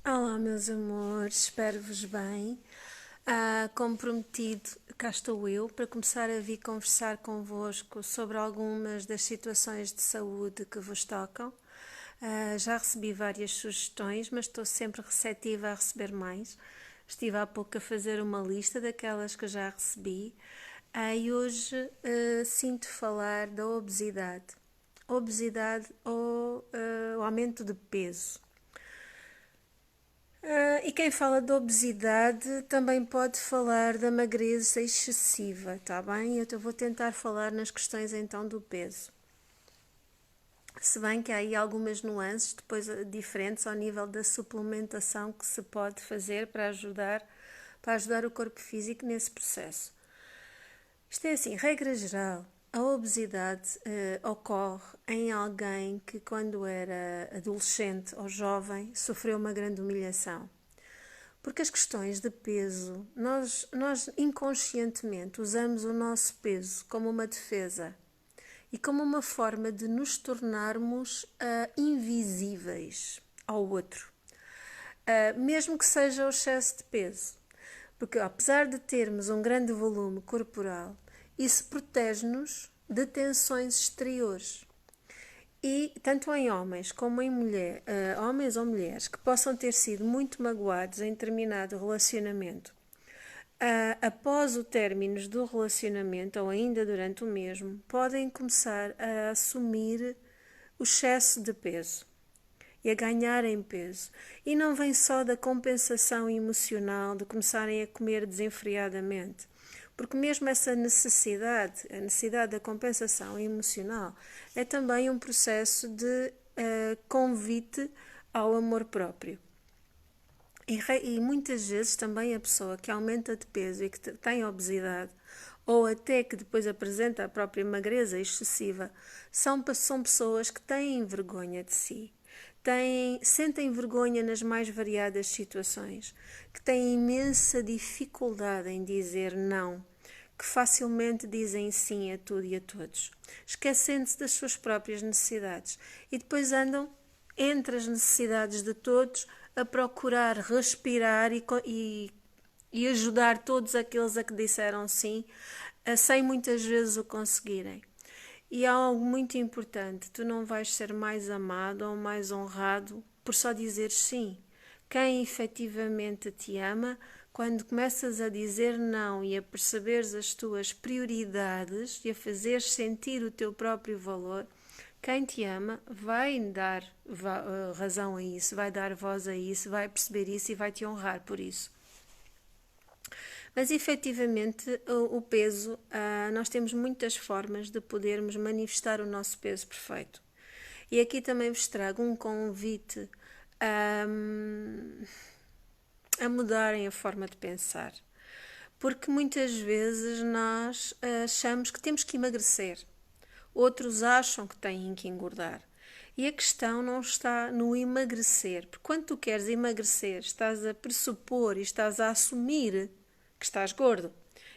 Olá, meus amores, espero-vos bem. Como prometido, cá estou eu para começar a vir conversar convosco sobre algumas das situações de saúde que vos tocam. Já recebi várias sugestões, mas estou sempre receptiva a receber mais. Estive há pouco a fazer uma lista daquelas que já recebi. E hoje sinto falar da obesidade. Obesidade ou o aumento de peso. E quem fala de obesidade também pode falar da magreza excessiva, tá bem? Eu vou tentar falar nas questões então do peso. Se bem que há aí algumas nuances depois diferentes ao nível da suplementação que se pode fazer para ajudar o corpo físico nesse processo. Isto é assim, regra geral, a obesidade ocorre em alguém que quando era adolescente ou jovem sofreu uma grande humilhação. Porque as questões de peso, nós inconscientemente usamos o nosso peso como uma defesa e como uma forma de nos tornarmos invisíveis ao outro, mesmo que seja o excesso de peso. Porque apesar de termos um grande volume corporal, isso protege-nos de tensões exteriores. E tanto em homens como em homens ou mulheres que possam ter sido muito magoados em determinado relacionamento, após o término do relacionamento ou ainda durante o mesmo, podem começar a assumir o excesso de peso e a ganharem peso. E não vem só da compensação emocional, de começarem a comer desenfreadamente. Porque mesmo essa necessidade, a necessidade da compensação emocional, é também um processo de convite ao amor próprio. E muitas vezes também a pessoa que aumenta de peso e que tem obesidade, ou até que depois apresenta a própria magreza excessiva, são pessoas que têm vergonha de si, sentem vergonha nas mais variadas situações, que têm imensa dificuldade em dizer não, que facilmente dizem sim a tudo e a todos, esquecendo-se das suas próprias necessidades e depois andam entre as necessidades de todos a procurar respirar e ajudar todos aqueles a que disseram sim, sem muitas vezes o conseguirem. E há algo muito importante: tu não vais ser mais amado ou mais honrado por só dizer sim. Quem efetivamente te ama, quando começas a dizer não e a perceberes as tuas prioridades e a fazeres sentir o teu próprio valor, quem te ama vai dar razão a isso, vai dar voz a isso, vai perceber isso e vai te honrar por isso. Mas efetivamente o peso, nós temos muitas formas de podermos manifestar o nosso peso perfeito. E aqui também vos trago um convite a mudarem a forma de pensar. Porque muitas vezes nós achamos que temos que emagrecer. Outros acham que têm que engordar. E a questão não está no emagrecer. Porque quando tu queres emagrecer, estás a pressupor e estás a assumir que estás gordo.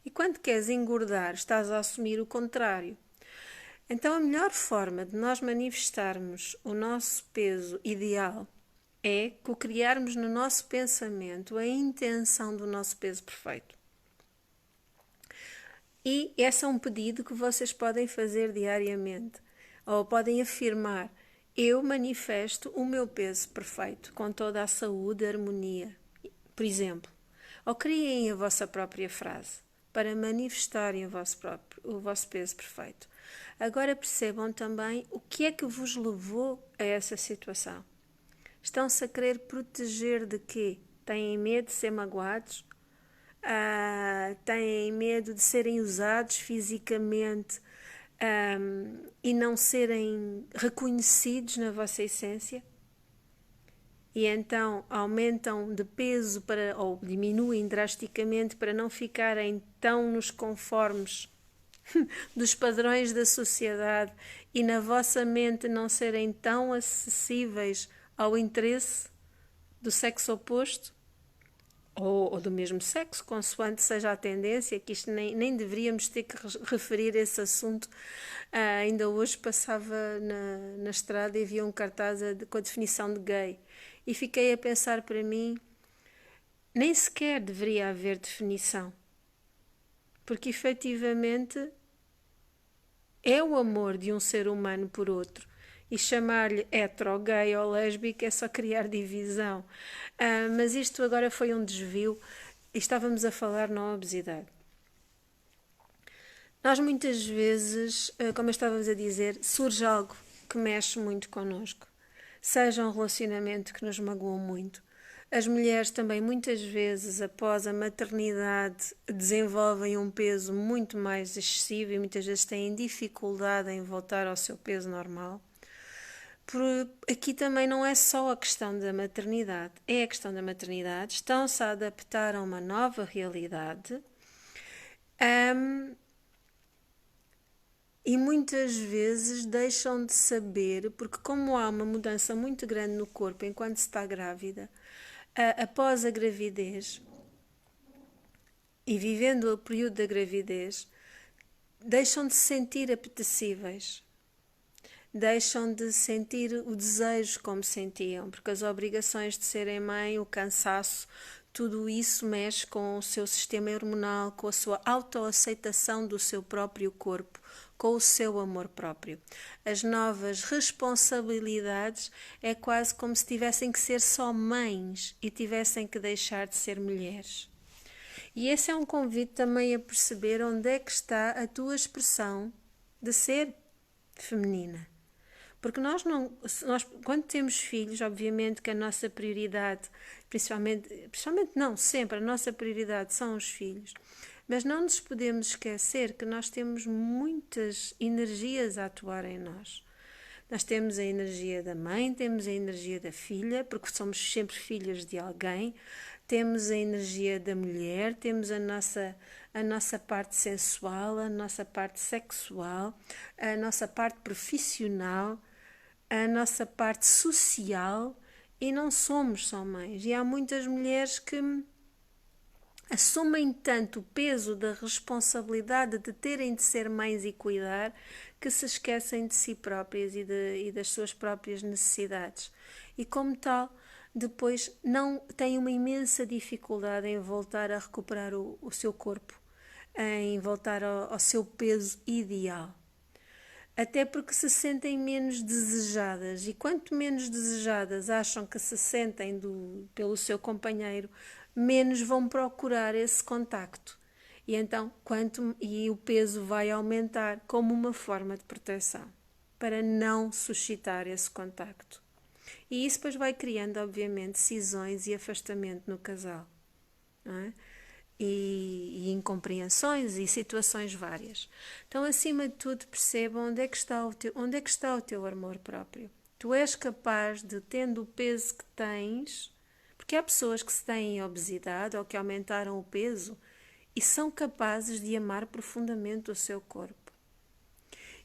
E quando queres engordar, estás a assumir o contrário. Então, a melhor forma de nós manifestarmos o nosso peso ideal é co-criarmos no nosso pensamento a intenção do nosso peso perfeito. E esse é um pedido que vocês podem fazer diariamente. Ou podem afirmar: eu manifesto o meu peso perfeito, com toda a saúde e harmonia. Por exemplo. Ou criem a vossa própria frase para manifestarem o vosso peso perfeito. Agora percebam também o que é que vos levou a essa situação. Estão-se a querer proteger de quê? Têm medo de ser magoados? Têm medo de serem usados fisicamente e não serem reconhecidos na vossa essência? E então aumentam de peso ou diminuem drasticamente para não ficarem tão nos conformes dos padrões da sociedade e na vossa mente não serem tão acessíveis ao interesse do sexo oposto ou do mesmo sexo, consoante seja a tendência, que isto nem deveríamos ter que referir esse assunto. Ainda hoje passava na estrada e via um cartaz com a definição de gay. e fiquei a pensar para mim, nem sequer deveria haver definição, porque efetivamente é o amor de um ser humano por outro. E chamar-lhe hetero, gay ou lésbico é só criar divisão. Mas isto agora foi um desvio e estávamos a falar na obesidade. Nós muitas vezes, como eu estávamos a dizer, surge algo que mexe muito connosco. Seja um relacionamento que nos magoou muito. As mulheres também muitas vezes, após a maternidade, desenvolvem um peso muito mais excessivo e muitas vezes têm dificuldade em voltar ao seu peso normal. Aqui também não é só a questão da maternidade, é a questão da maternidade. Estão-se a adaptar a uma nova realidade. E muitas vezes deixam de saber, porque como há uma mudança muito grande no corpo enquanto se está grávida, após a gravidez e vivendo o período da gravidez, deixam de se sentir apetecíveis, deixam de sentir o desejo como sentiam, porque as obrigações de serem mãe, o cansaço, tudo isso mexe com o seu sistema hormonal, com a sua autoaceitação do seu próprio corpo, com o seu amor próprio. As novas responsabilidades é quase como se tivessem que ser só mães e tivessem que deixar de ser mulheres. E esse é um convite também a perceber onde é que está a tua expressão de ser feminina. Porque nós quando temos filhos, obviamente que a nossa prioridade, principalmente não, sempre a nossa prioridade são os filhos. Mas não nos podemos esquecer que nós temos muitas energias a atuar em nós. Nós temos a energia da mãe, temos a energia da filha, porque somos sempre filhas de alguém, temos a energia da mulher, temos a nossa parte sensual, a nossa parte sexual, a nossa parte profissional, a nossa parte social, e não somos só mães. E há muitas mulheres que assumem tanto o peso da responsabilidade de terem de ser mães e cuidar, que se esquecem de si próprias e das suas próprias necessidades. E como tal, depois não têm uma imensa dificuldade em voltar a recuperar o seu corpo, em voltar ao seu peso ideal. Até porque se sentem menos desejadas, e quanto menos desejadas acham que se sentem pelo seu companheiro, menos vão procurar esse contacto. E então, o peso vai aumentar como uma forma de proteção, para não suscitar esse contacto. E isso depois vai criando, obviamente, cisões e afastamento no casal, não é? E incompreensões e situações várias. Então, acima de tudo, perceba onde é que está o teu amor próprio. Tu és capaz de, tendo o peso que tens, porque há pessoas que se têm obesidade ou que aumentaram o peso e são capazes de amar profundamente o seu corpo.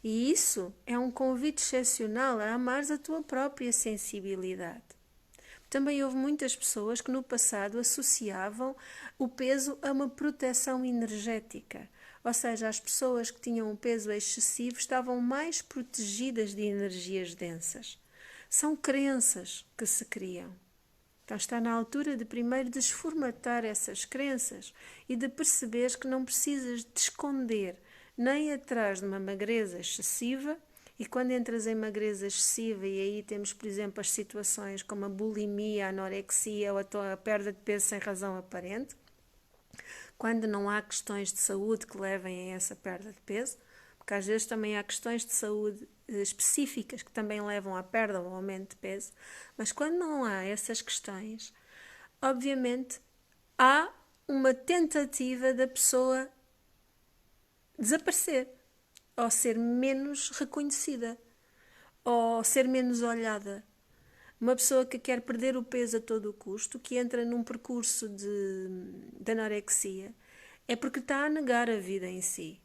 E isso é um convite excepcional a amares a tua própria sensibilidade. Também houve muitas pessoas que no passado associavam o peso a uma proteção energética. Ou seja, as pessoas que tinham um peso excessivo estavam mais protegidas de energias densas. São crenças que se criam. Então está na altura de primeiro desformatar essas crenças e de perceberes que não precisas de esconder nem atrás de uma magreza excessiva. E quando entras em magreza excessiva, e aí temos, por exemplo, as situações como a bulimia, a anorexia ou a perda de peso sem razão aparente, quando não há questões de saúde que levem a essa perda de peso, porque às vezes também há questões de saúde específicas que também levam à perda ou ao aumento de peso, mas quando não há essas questões, obviamente há uma tentativa da pessoa desaparecer, ou ser menos reconhecida, ou ser menos olhada. Uma pessoa que quer perder o peso a todo o custo, que entra num percurso de anorexia, é porque está a negar a vida em si.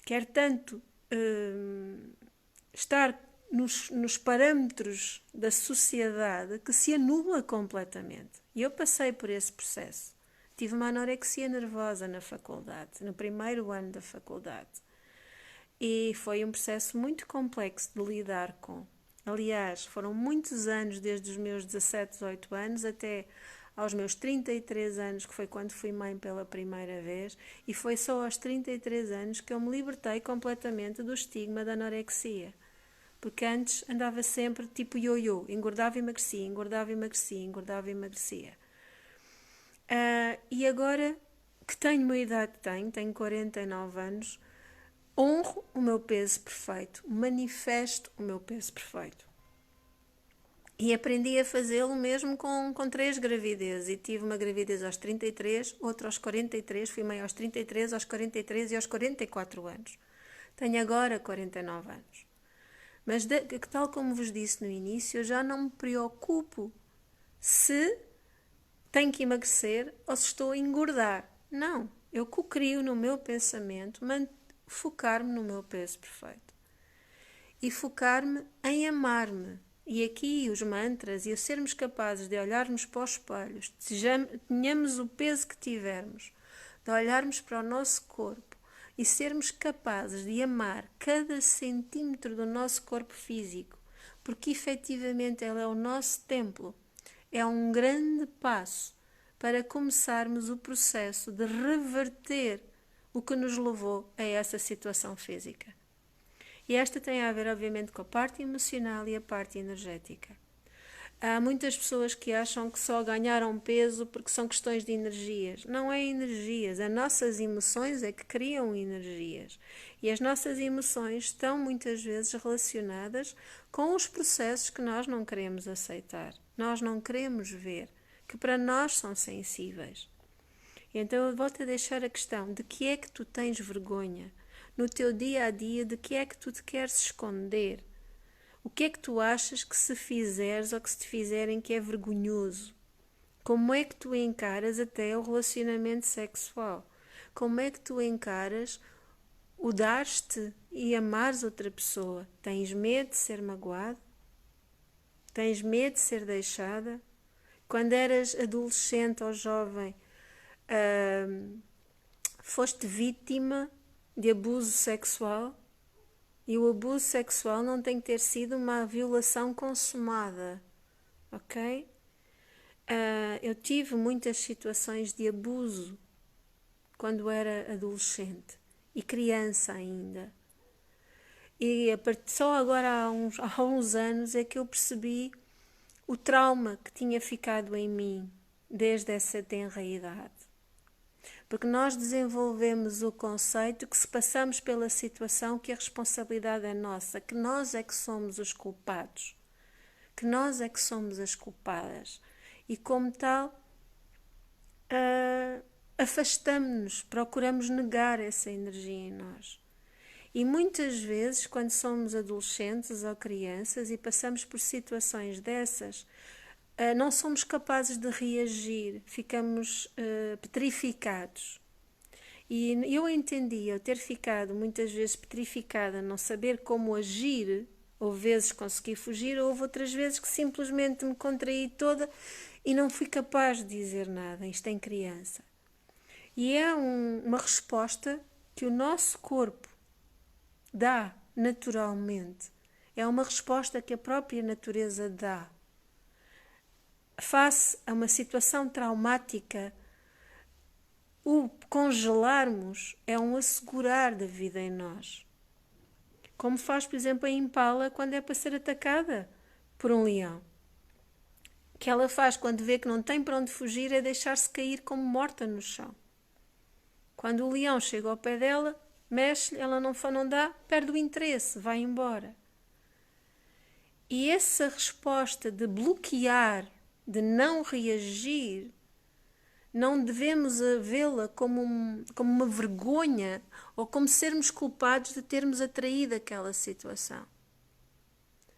Quer tanto estar nos parâmetros da sociedade que se anula completamente. E eu passei por esse processo. Tive uma anorexia nervosa na faculdade, no primeiro ano da faculdade. E foi um processo muito complexo de lidar com. Aliás, foram muitos anos, desde os meus 17, 18 anos até aos meus 33 anos, que foi quando fui mãe pela primeira vez, e foi só aos 33 anos que eu me libertei completamente do estigma da anorexia. Porque antes andava sempre tipo ioiô, engordava e emagrecia, engordava e emagrecia, engordava e emagrecia. E agora que tenho uma idade que tenho 49 anos, honro o meu peso perfeito, manifesto o meu peso perfeito. E aprendi a fazê-lo mesmo com 3 gravidezes. E tive uma gravidez aos 33, outra aos 43, fui mãe aos 33, aos 43 e aos 44 anos. Tenho agora 49 anos. Mas, tal como vos disse no início, eu já não me preocupo se tenho que emagrecer ou se estou a engordar. Não, eu cocrio no meu pensamento focar-me no meu peso perfeito. E focar-me em amar-me. E aqui os mantras e o sermos capazes de olharmos para os espelhos, tenhamos o peso que tivermos, de olharmos para o nosso corpo e sermos capazes de amar cada centímetro do nosso corpo físico, porque efetivamente ele é o nosso templo, é um grande passo para começarmos o processo de reverter o que nos levou a essa situação física. E esta tem a ver, obviamente, com a parte emocional e a parte energética. Há muitas pessoas que acham que só ganharam peso porque são questões de energias. Não é energias, as nossas emoções é que criam energias. E as nossas emoções estão muitas vezes relacionadas com os processos que nós não queremos aceitar, nós não queremos ver, que para nós são sensíveis. Então eu volto a deixar a questão: de que é que tu tens vergonha? No teu dia a dia, de que é que tu te queres esconder? O que é que tu achas que se fizeres ou que se te fizerem que é vergonhoso? Como é que tu encaras até o relacionamento sexual? Como é que tu encaras o dar-te e amares outra pessoa? Tens medo de ser magoado? Tens medo de ser deixada? Quando eras adolescente ou jovem, foste vítima de abuso sexual? E o abuso sexual não tem que ter sido uma violação consumada, ok? Eu tive muitas situações de abuso quando era adolescente e criança ainda. E só agora há uns anos é que eu percebi o trauma que tinha ficado em mim desde essa tenra idade. Porque nós desenvolvemos o conceito que se passamos pela situação que a responsabilidade é nossa, que nós é que somos os culpados, que nós é que somos as culpadas. E como tal, afastamos-nos, procuramos negar essa energia em nós. E muitas vezes, quando somos adolescentes ou crianças e passamos por situações dessas, não somos capazes de reagir, ficamos petrificados. E eu entendi, eu ter ficado muitas vezes petrificada, não saber como agir, ou vezes consegui fugir, ou houve outras vezes que simplesmente me contraí toda e não fui capaz de dizer nada, isto em criança. E é uma resposta que o nosso corpo dá naturalmente. É uma resposta que a própria natureza dá. Face a uma situação traumática, o congelarmos é um assegurar da vida em nós. Como faz, por exemplo, a impala quando é para ser atacada por um leão. O que ela faz quando vê que não tem para onde fugir é deixar-se cair como morta no chão. Quando o leão chega ao pé dela, mexe-lhe, ela não dá, perde o interesse, vai embora. E essa resposta de bloquear, de não reagir, não devemos vê-la como uma vergonha ou como sermos culpados de termos atraído aquela situação.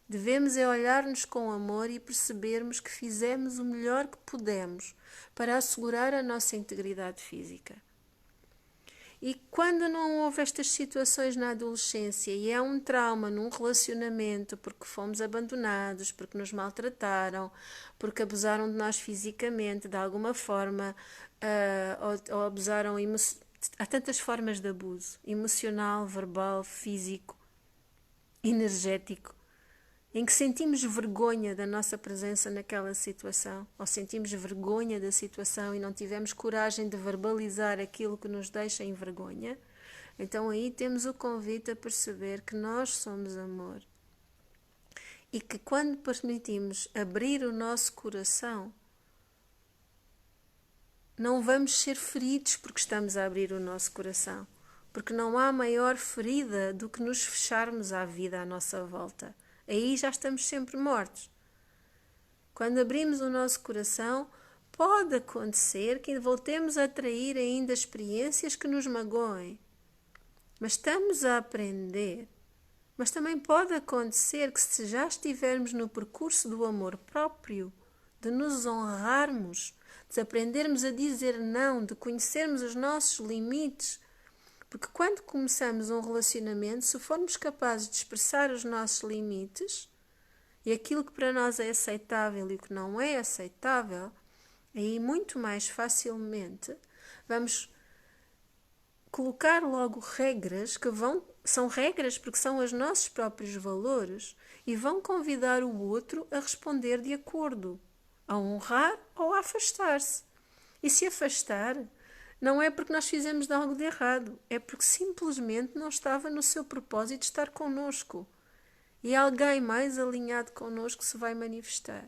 Devemos é olhar-nos com amor e percebermos que fizemos o melhor que pudemos para assegurar a nossa integridade física. E quando não houve estas situações na adolescência e é um trauma num relacionamento porque fomos abandonados, porque nos maltrataram, porque abusaram de nós fisicamente de alguma forma, ou abusaram, há tantas formas de abuso, emocional, verbal, físico, energético. em que sentimos vergonha da nossa presença naquela situação, ou sentimos vergonha da situação e não tivemos coragem de verbalizar aquilo que nos deixa em vergonha, então aí temos o convite a perceber que nós somos amor. E que quando permitimos abrir o nosso coração, não vamos ser feridos porque estamos a abrir o nosso coração. Porque não há maior ferida do que nos fecharmos à vida à nossa volta. Aí já estamos sempre mortos. Quando abrimos o nosso coração, pode acontecer que voltemos a atrair ainda experiências que nos magoem. Mas estamos a aprender. Mas também pode acontecer que se já estivermos no percurso do amor próprio, de nos honrarmos, de aprendermos a dizer não, de conhecermos os nossos limites, porque quando começamos um relacionamento, se formos capazes de expressar os nossos limites e aquilo que para nós é aceitável e o que não é aceitável, aí muito mais facilmente vamos colocar logo regras que são regras porque são os nossos próprios valores e vão convidar o outro a responder de acordo, a honrar ou a afastar-se. E se afastar, não é porque nós fizemos algo de errado, é porque simplesmente não estava no seu propósito de estar connosco. E alguém mais alinhado connosco se vai manifestar.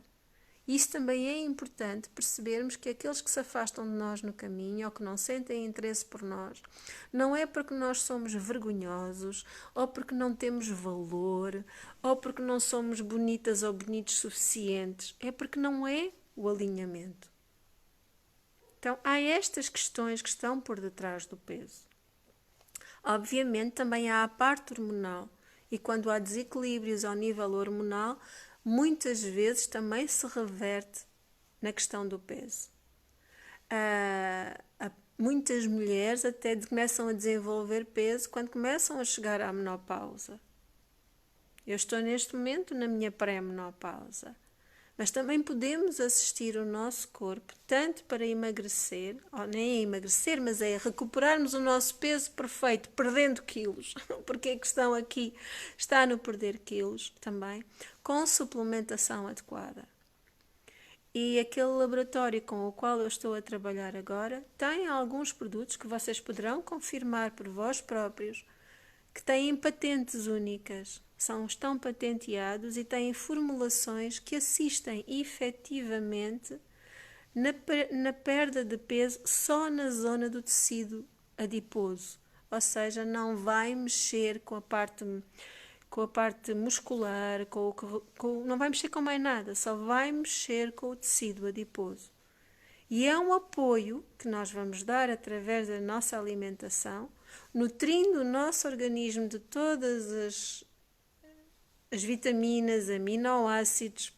Isso também é importante percebermos que aqueles que se afastam de nós no caminho ou que não sentem interesse por nós, não é porque nós somos vergonhosos, ou porque não temos valor, ou porque não somos bonitas ou bonitos suficientes, é porque não é o alinhamento. Então, há estas questões que estão por detrás do peso. Obviamente, também há a parte hormonal, e quando há desequilíbrios ao nível hormonal, muitas vezes também se reverte na questão do peso. Muitas mulheres até começam a desenvolver peso quando começam a chegar à menopausa. Eu estou neste momento na minha pré-menopausa. Mas também podemos assistir o nosso corpo tanto para emagrecer, ou nem emagrecer, mas é recuperarmos o nosso peso perfeito, perdendo quilos, porque a questão aqui está no perder quilos também, com suplementação adequada. E aquele laboratório com o qual eu estou a trabalhar agora tem alguns produtos que vocês poderão confirmar por vós próprios, que têm patentes únicas, estão patenteados e têm formulações que assistem efetivamente na perda de peso só na zona do tecido adiposo. Ou seja, não vai mexer com a parte muscular, não vai mexer com mais nada, só vai mexer com o tecido adiposo. E é um apoio que nós vamos dar através da nossa alimentação, nutrindo o nosso organismo de todas as vitaminas, aminoácidos,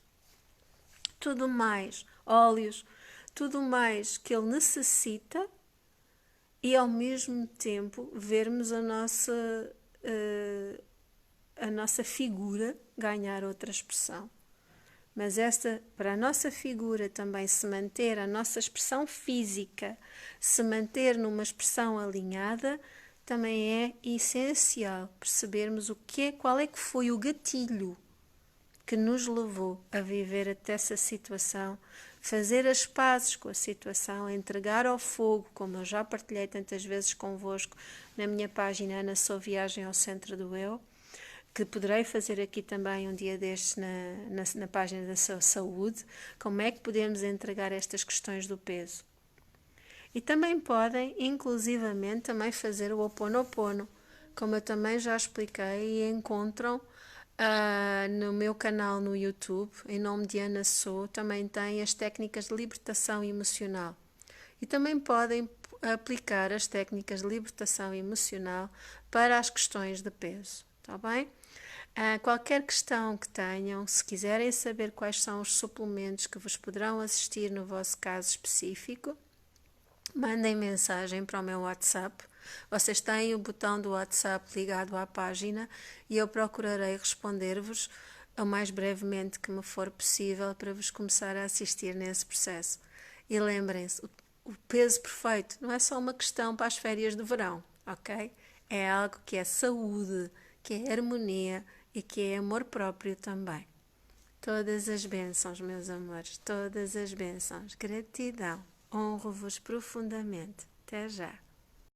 tudo mais, óleos, tudo mais que ele necessita e ao mesmo tempo vermos a nossa figura ganhar outra expressão. Mas para a nossa figura também se manter, a nossa expressão física se manter numa expressão alinhada, também é essencial percebermos qual é que foi o gatilho que nos levou a viver até essa situação, fazer as pazes com a situação, entregar ao fogo, como eu já partilhei tantas vezes convosco na minha página Ana Sou Viagem ao Centro do Eu, que poderei fazer aqui também um dia destes na página da saúde, como é que podemos entregar estas questões do peso. E também podem, inclusivamente, também fazer o Ho'oponopono, como eu também já expliquei e encontram no meu canal no YouTube, em nome de Ana Sou, também tem as técnicas de libertação emocional. E também podem aplicar as técnicas de libertação emocional para as questões de peso, está bem? Qualquer questão que tenham, se quiserem saber quais são os suplementos que vos poderão assistir no vosso caso específico, mandem mensagem para o meu WhatsApp. Vocês têm o botão do WhatsApp ligado à página e eu procurarei responder-vos o mais brevemente que me for possível para vos começar a assistir nesse processo. E lembrem-se, o peso perfeito não é só uma questão para as férias de verão, ok? É algo que é saúde, que é harmonia e que é amor próprio também. Todas as bênçãos, meus amores, todas as bênçãos. Gratidão. Honro-vos profundamente. Até já.